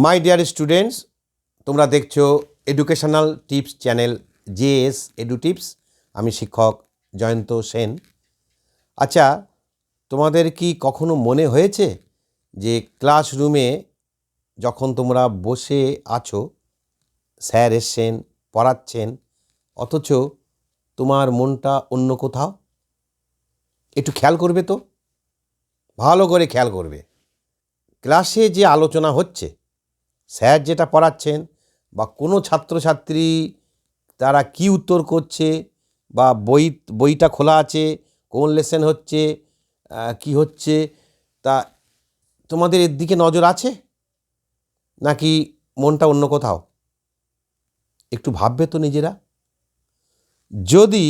My dear students, তোমরা দেখছো educational tips channel JS edu tips. আমি শিক্ষক জয়ন্ত সেন। আচ্ছা, তোমাদের কি কখনো মনে হয়েছে যে ক্লাসরুমে যখন তোমরা বসে আছো, স্যার এসছেন, পড়াচ্ছেন, অথচ তোমার মনটা অন্য কোথাও? একটু খেয়াল করবে তো, ভালো করে খেয়াল করবে। ক্লাসে যে আলোচনা হচ্ছে, স্যার যেটা পড়াচ্ছেন বা কোনো ছাত্রছাত্রী তারা কি উত্তর করছে বা বইটা খোলা আছে, কোন লেসন হচ্ছে, কি হচ্ছে, তা তোমাদের এর দিকে নজর আছে নাকি মনটা অন্য কোথাও? একটু ভাববে তো নিজেরা। যদি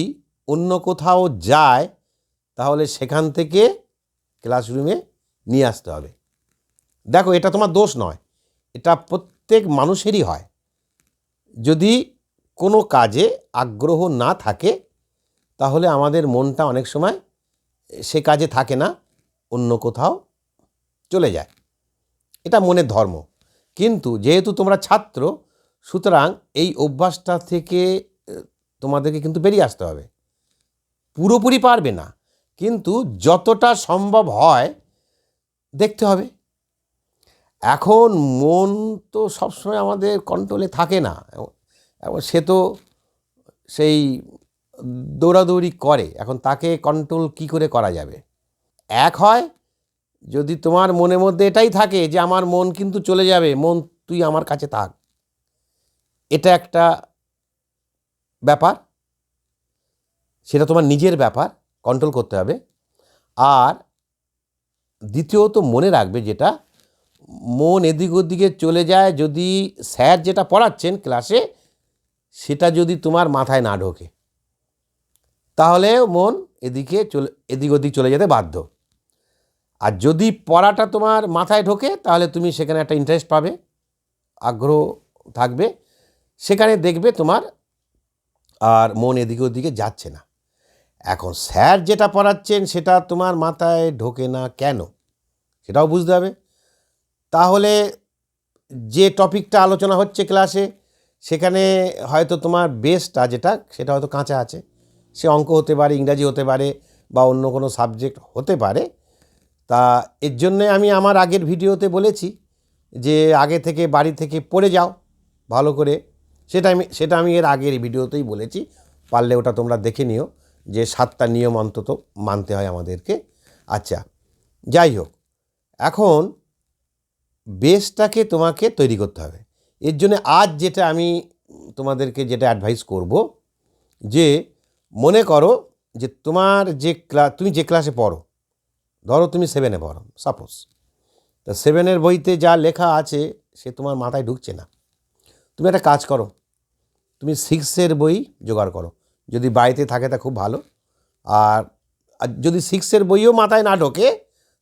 অন্য কোথাও যায় তাহলে সেখান থেকে ক্লাসরুমে নিয়ে আসতে হবে। দেখো, এটা তোমার দোষ নয়, এটা প্রত্যেক মানুষেরই হয়। যদি কোনো কাজে আগ্রহ না থাকে তাহলে আমাদের মনটা অনেক সময় সে কাজে থাকে না, অন্য কোথাও চলে যায়। এটা মনের ধর্ম। কিন্তু যেহেতু তোমরা ছাত্র, সুতরাং এই অভ্যাসটা থেকে তোমাদেরকে কিন্তু বেরিয়ে আসতে হবে। পুরোপুরি পারবে না, কিন্তু যতটা সম্ভব হয় দেখতে হবে। এখন মন তো সবসময় আমাদের কন্ট্রোলে থাকে না, এবং সে তো সেই দৌড়াদৌড়ি করে। এখন তাকে কন্ট্রোল কি করে করা যাবে? এক হয়, যদি তোমার মনের মধ্যে এটাই থাকে যে আমার মন কিন্তু চলে যাবে, মন তুই আমার কাছে থাক, এটা একটা ব্যাপার, সেটা তোমার নিজের ব্যাপার, কন্ট্রোল করতে হবে। আর দ্বিতীয়ত মনে রাখবে, যেটা মন এদিক ওদিকে চলে যায় যদি স্যার যেটা পড়াচ্ছেন ক্লাসে সেটা যদি তোমার মাথায় না ঢোকে, তাহলে মন এদিক ওদিক চলে যেতে বাধ্য। আর যদি পড়াটা তোমার মাথায় ঢোকে তাহলে তুমি সেখানে একটা ইন্টারেস্ট পাবে, আগ্রহ থাকবে, সেখানে দেখবে তোমার আর মন এদিকে ওদিকে যাচ্ছে না। এখন স্যার যেটা পড়াচ্ছেন সেটা তোমার মাথায় ঢোকে না কেন, সেটাও বুঝতে হবে। তাহলে যে টপিকটা আলোচনা হচ্ছে ক্লাসে, সেখানে হয়তো তোমার বেসটা যেটা সেটা হয়তো কাঁচা আছে। সে অঙ্ক হতে পারে, ইংরাজি হতে পারে, বা অন্য কোনো সাবজেক্ট হতে পারে। তা এর জন্যে আমি আমার আগের ভিডিওতে বলেছি যে আগে থেকে বাড়ি থেকে পড়ে যাও ভালো করে। সেটা আমি এর আগের ভিডিওতেই বলেছি, পারলে ওটা তোমরা দেখে নিও, যে 7টা নিয়ম অন্তত মানতে হয় আমাদেরকে। আচ্ছা, যাই হোক, এখন বেসটাকে তোমাকে তৈরি করতে হবে। এর জন্য আজ যেটা আমি তোমাদেরকে যেটা অ্যাডভাইস করব, যে মনে করো যে তুমি যে ক্লাসে পড়ো, ধরো তুমি 7-এ পড়ো সাপোজ, তা 7-এর বইতে যা লেখা আছে সে তোমার মাথায় ঢুকছে না। তুমি একটা কাজ করো, তুমি 6-এর বই জোগাড় করো, যদি বাড়িতে থাকে তা খুব ভালো। আর যদি 6-এর বইও মাথায় না ঢোকে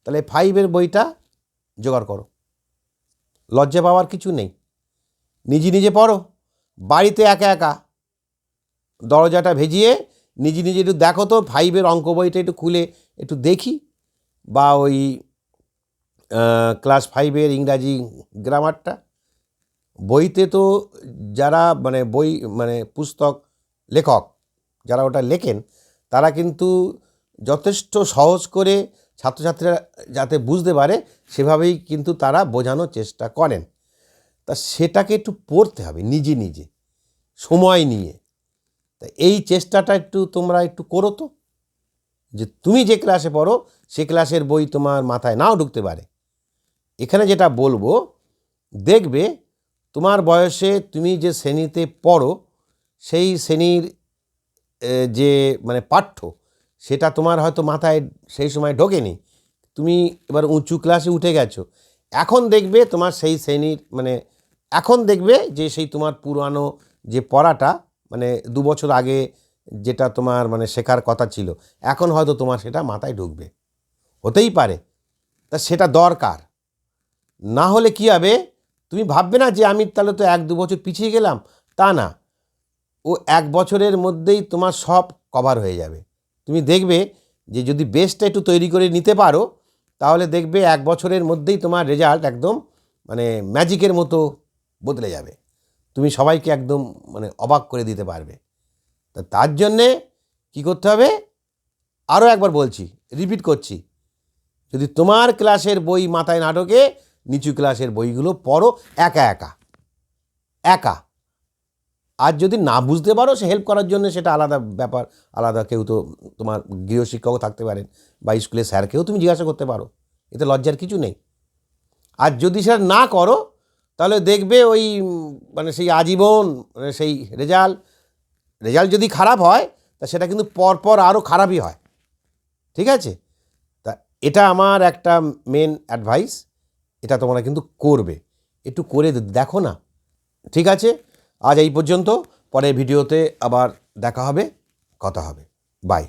তাহলে 5-এর বইটা জোগাড় করো। লজ্জা পাওয়ার কিছু নেই, নিজে নিজে পড়ো বাড়িতে একা একা, দরজাটা ভেজিয়ে নিজে নিজে একটু দেখো তো 5-এর অঙ্ক বইটা একটু খুলে একটু দেখি, বা ওই ক্লাস 5-এর ইংরাজি গ্রামারটা। বইতে তো যারা পুস্তক লেখক যারা ওটা লেখেন, তারা কিন্তু যথেষ্ট সহজ করে ছাত্রছাত্রীরা যাতে বুঝতে পারে সেভাবেই কিন্তু তারা বোঝানোর চেষ্টা করেন। তা সেটাকে একটু পড়তে হবে নিজে নিজে, সময় নিয়ে। তা এই চেষ্টাটা তোমরা একটু করো তো, যে তুমি যে ক্লাসে পড়ো সে ক্লাসের বই তোমার মাথায় নাও ঢুকতে পারে। এখানে যেটা বলবো, দেখবে তোমার বয়সে তুমি যে শ্রেণীতে পড়ো সেই শ্রেণীর যে পাঠ্য, সেটা তোমার হয়তো মাথায় সেই সময় ঢোকেনি। তুমি এবার উঁচু ক্লাসে উঠে গেছো, এখন দেখবে তোমার সেই শ্রেণীর এখন দেখবে যে সেই তোমার পুরানো যে পড়াটা 2 বছর আগে যেটা তোমার শেখার কথা ছিল, এখন হয়তো তোমার সেটা মাথায় ঢুকবে, হতেই পারে। তা সেটা দরকার। না হলে কী হবে, তুমি ভাববে না যে আমি তাহলে তো 1-2 বছর পিছিয়ে গেলাম। তা না, ও 1 বছরের মধ্যেই তোমার সব কভার হয়ে যাবে। তুমি দেখবে যে যদি বেসটা একটু তৈরি করে নিতে পারো, তাহলে দেখবে 1 বছরের মধ্যেই তোমার রেজাল্ট একদম মানে ম্যাজিকের মতো বদলে যাবে, তুমি সবাইকে একদম মানে অবাক করে দিতে পারবে। তার জন্যে কী করতে হবে, আরও একবার বলছি, রিপিট করছি, যদি তোমার ক্লাসের বই মাথায় না ঢোকে, নিচু ক্লাসের বইগুলো পড়ো একা একা একা। আর যদি না বুঝতে পারো, সে হেল্প করার জন্য সেটা আলাদা ব্যাপার, আলাদা কেউ তো তোমার গৃহশিক্ষকও থাকতে পারেন, বা স্কুলের স্যারকেও তুমি জিজ্ঞাসা করতে পারো, এতে লজ্জার কিছু নেই। আর যদি সেটা না করো, তাহলে দেখবে ওই মানে সেই আজীবন মানে সেই রেজাল্ট যদি খারাপ হয়, তা সেটা কিন্তু পরপর আরও খারাপই হয়। ঠিক আছে? তা এটা আমার একটা মেন অ্যাডভাইস, এটা তোমরা কিন্তু করবে, একটু করে দেখো না। ঠিক আছে, আজ এই পর্যন্ত, পরের ভিডিওতে আবার দেখা হবে, কথা হবে, বাই।